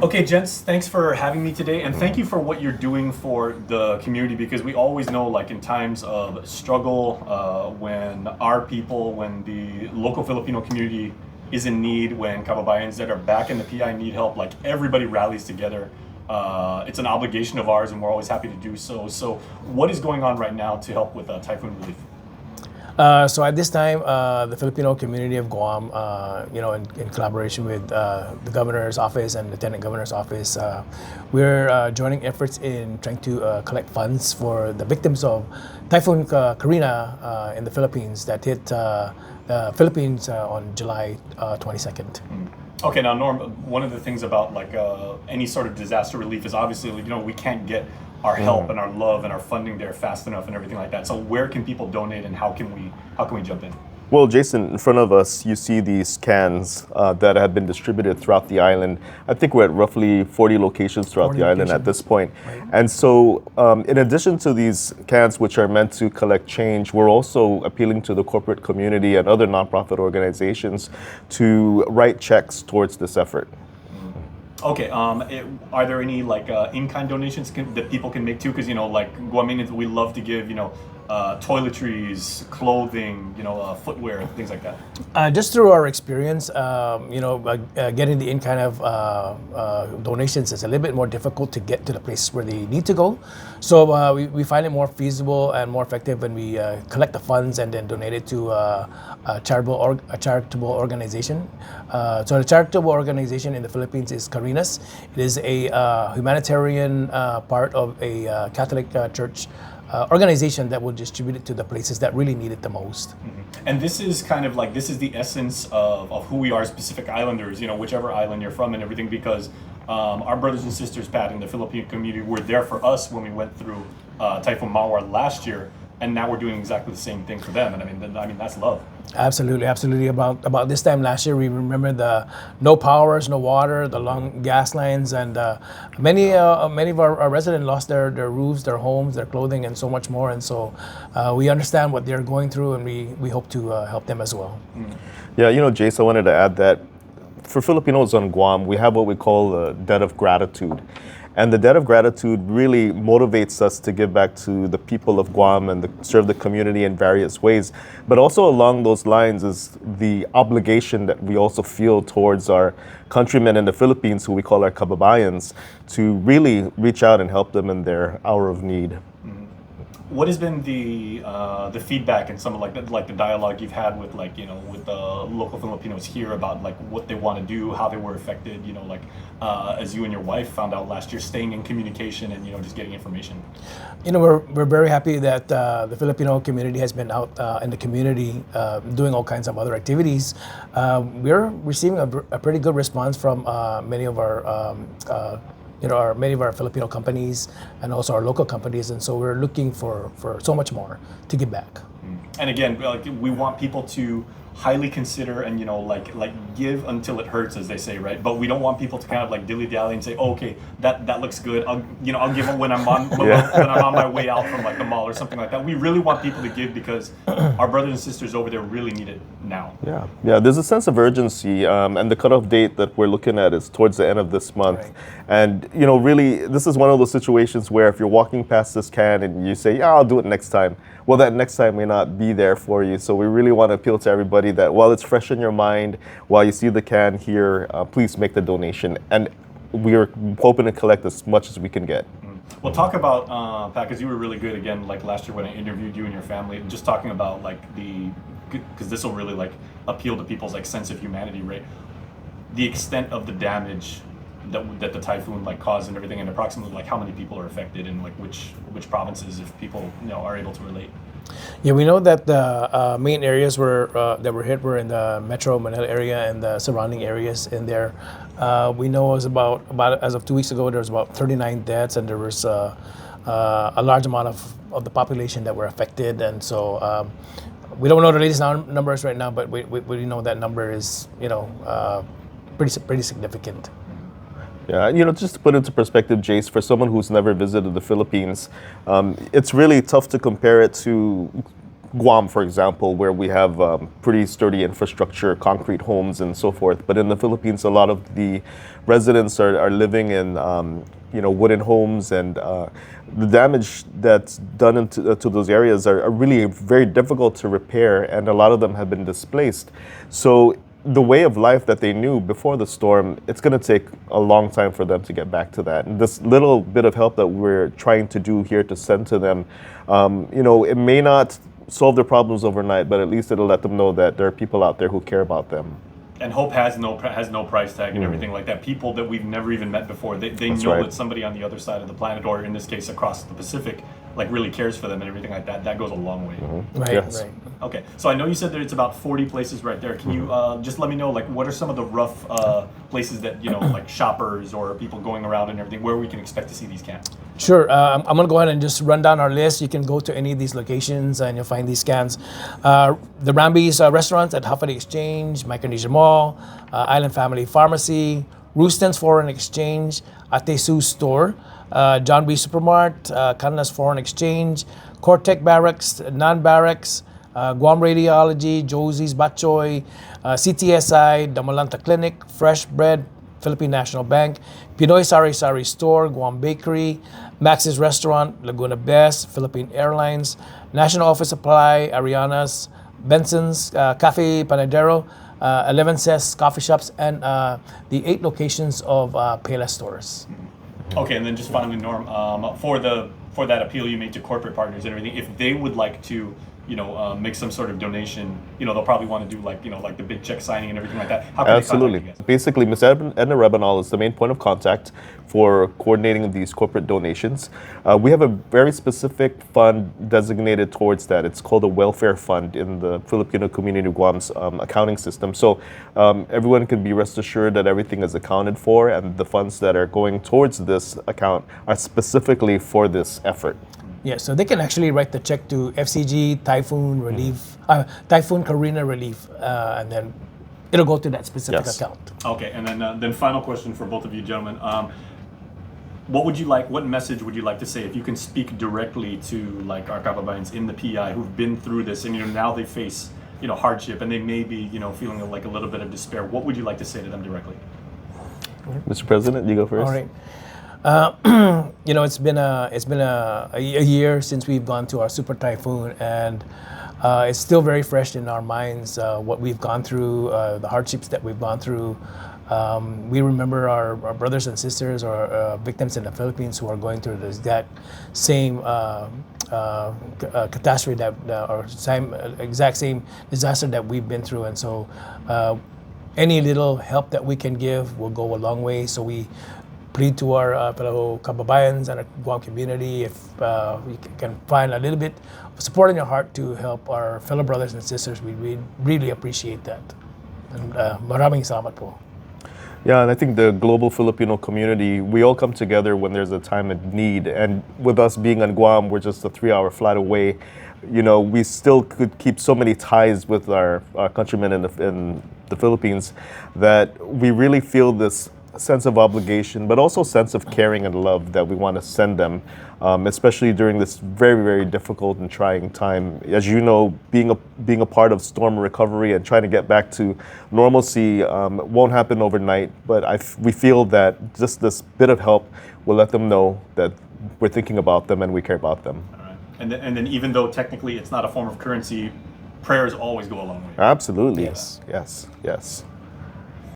Okay, gents, thanks for having me today, and thank you for what you're doing for the community, because we always know, like in times of struggle, when our people, when the local Filipino community is in need, when kababayans that are back in the PI need help, like everybody rallies together. It's an obligation of ours, and we're always happy to do so. So, what is going on right now to help with typhoon relief? So at this time, the Filipino Community of Guam, in collaboration with the governor's office and lieutenant governor's office, we're joining efforts in trying to collect funds for the victims of Typhoon Carina in the Philippines that hit the Philippines on July 22nd. Okay, now Norm, one of the things about like any sort of disaster relief is obviously, we can't get our help and our love and our funding there fast enough and everything like that. So where can people donate, and how can we jump in? Well, Jason, in front of us, you see these cans that have been distributed throughout the island. I think we're at roughly 40 locations throughout the island at this point. Right. And so, in addition to these cans, which are meant to collect change, we're also appealing to the corporate community and other nonprofit organizations to write checks towards this effort. Okay, are there any like in-kind donations that people can make too? Because like Guamanians, we love to give toiletries, clothing, footwear, things like that. Just through our experience, getting the in kind of donations is a little bit more difficult to get to the places where they need to go. So we find it more feasible and more effective when we collect the funds and then donate it to a charitable organization. So the charitable organization in the Philippines is Carinas. It is a humanitarian part of a Catholic church organization that will distribute it to the places that really need it the most. Mm-hmm. And this is kind of like, this is the essence of who we are as Pacific Islanders, whichever island you're from and everything, because our brothers and sisters, Pat, in the Filipino community were there for us when we went through Typhoon Mawar last year, and now we're doing exactly the same thing for them. And I mean that's love. Absolutely. About this time last year, we remember the no powers, no water, the long gas lines, and many of our residents lost their roofs, their homes, their clothing, and so much more. And so we understand what they're going through, and we hope to help them as well. Yeah, Jace, I wanted to add that for Filipinos on Guam, we have what we call the debt of gratitude. And the debt of gratitude really motivates us to give back to the people of Guam and serve the community in various ways. But also along those lines is the obligation that we also feel towards our countrymen in the Philippines, who we call our kababayans, to really reach out and help them in their hour of need. What has been the feedback and some of like the dialogue you've had with with the local Filipinos here about like what they want to do, how they were affected, as you and your wife found out last year, staying in communication and just getting information? We're very happy that the Filipino community has been out in the community doing all kinds of other activities. We're receiving a pretty good response from many of our many of our Filipino companies and also our local companies, and so we're looking for so much more to give back. And again, like we want people to highly consider and like give until it hurts, as they say, right? But we don't want people to kind of like dilly-dally and say, oh, okay, that looks good. I'll give them when I'm on when I'm on my way out from like the mall or something like that. We really want people to give because our brothers and sisters over there really need it now. Yeah. There's a sense of urgency, and the cutoff date that we're looking at is towards the end of this month. Right. And really, this is one of those situations where if you're walking past this can and you say, yeah, I'll do it next time, well, that next time may not be there for you. So we really want to appeal to everybody that while it's fresh in your mind, while you see the can here, please make the donation. And we're hoping to collect as much as we can get. Well, talk about, Pat, because you were really good again, like last year when I interviewed you and your family, and just talking about like because this will really like appeal to people's like sense of humanity, right? The extent of the damage that the typhoon like caused and everything, and approximately like how many people are affected and like which provinces, if people are able to relate. Yeah, we know that the main areas that were hit were in the Metro Manila area and the surrounding areas in there. We know it was about as of 2 weeks ago, there was about 39 deaths, and there was a large amount of the population that were affected. And so we don't know the latest numbers right now, but we know that number is pretty significant. Yeah, just to put into perspective, Jace, for someone who's never visited the Philippines, it's really tough to compare it to Guam, for example, where we have pretty sturdy infrastructure, concrete homes, and so forth. But in the Philippines, a lot of the residents are living in wooden homes, and the damage that's done to those areas are really very difficult to repair, and a lot of them have been displaced. So the way of life that they knew before the storm, it's going to take a long time for them to get back to that. And this little bit of help that we're trying to do here to send to them, it may not solve their problems overnight, but at least it'll let them know that there are people out there who care about them. And hope has no price tag and everything like that. People that we've never even met before, they know right. that somebody on the other side of the planet, or in this case across the Pacific, like really cares for them and everything like that. That goes a long way. Right, Yes. right. Okay, so I know you said that it's about 40 places right there. Can you just let me know, like, what are some of the rough places that, like shoppers or people going around and everything, where we can expect to see these camps? Sure. I'm going to go ahead and just run down our list. You can go to any of these locations and you'll find these scans. The Ramby's restaurants at Hafali Exchange, Micronesia Mall, Island Family Pharmacy, Rooston's Foreign Exchange, Atesu Store, John B. Supermart, Kana's Foreign Exchange, Cortec Barracks, Nan Barracks, Guam Radiology, Josie's Batchoy, CTSI, Damalanta Clinic, Fresh Bread, Philippine National Bank, Pinoy Sari Sari Store, Guam Bakery, Max's Restaurant, Laguna Best, Philippine Airlines, National Office Supply, Ariana's, Benson's, Cafe Panadero, 11 Cess Coffee Shops, and the 8 locations of Payless stores. Okay, and then just finally, Norm, for that appeal you made to corporate partners and everything, if they would like to, make some sort of donation, they'll probably want to do like the big check signing and everything like that. How can Absolutely. they contact you guys? Basically, Ms. Edna Rebanal is the main point of contact for coordinating these corporate donations. We have a very specific fund designated towards that. It's called a welfare fund in the Filipino Community of Guam's accounting system. So everyone can be rest assured that everything is accounted for, and the funds that are going towards this account are specifically for this effort. Yeah, so they can actually write the check to FCG Typhoon Relief, Typhoon Carina Relief, and then it'll go to that specific Yes. account. Okay, and then final question for both of you gentlemen. What message would you like to say if you can speak directly to like our kababayans in the PI who've been through this and now they face hardship and they may be feeling like a little bit of despair? What would you like to say to them directly? Mr. President, you go first. All right. It's been a year since we've gone to our super typhoon, and it's still very fresh in our minds what we've gone through, the hardships that we've gone through. We remember our brothers and sisters or victims in the Philippines who are going through the exact same catastrophe exact same disaster that we've been through, and so any little help that we can give will go a long way. So we plead to our fellow kababayans and our Guam community if we can find a little bit of support in your heart to help our fellow brothers and sisters. We really appreciate that. And maraming salamat po. Yeah, and I think the global Filipino community, we all come together when there's a time of need. And with us being on Guam, we're just a 3-hour flight away. We still could keep so many ties with our countrymen in the Philippines that we really feel this sense of obligation, but also sense of caring and love that we want to send them, especially during this very, very difficult and trying time. As you know, being a part of storm recovery and trying to get back to normalcy won't happen overnight, but we feel that just this bit of help will let them know that we're thinking about them and we care about them. All right. And then even though technically it's not a form of currency, prayers always go a long way. Absolutely. Yes. Yes.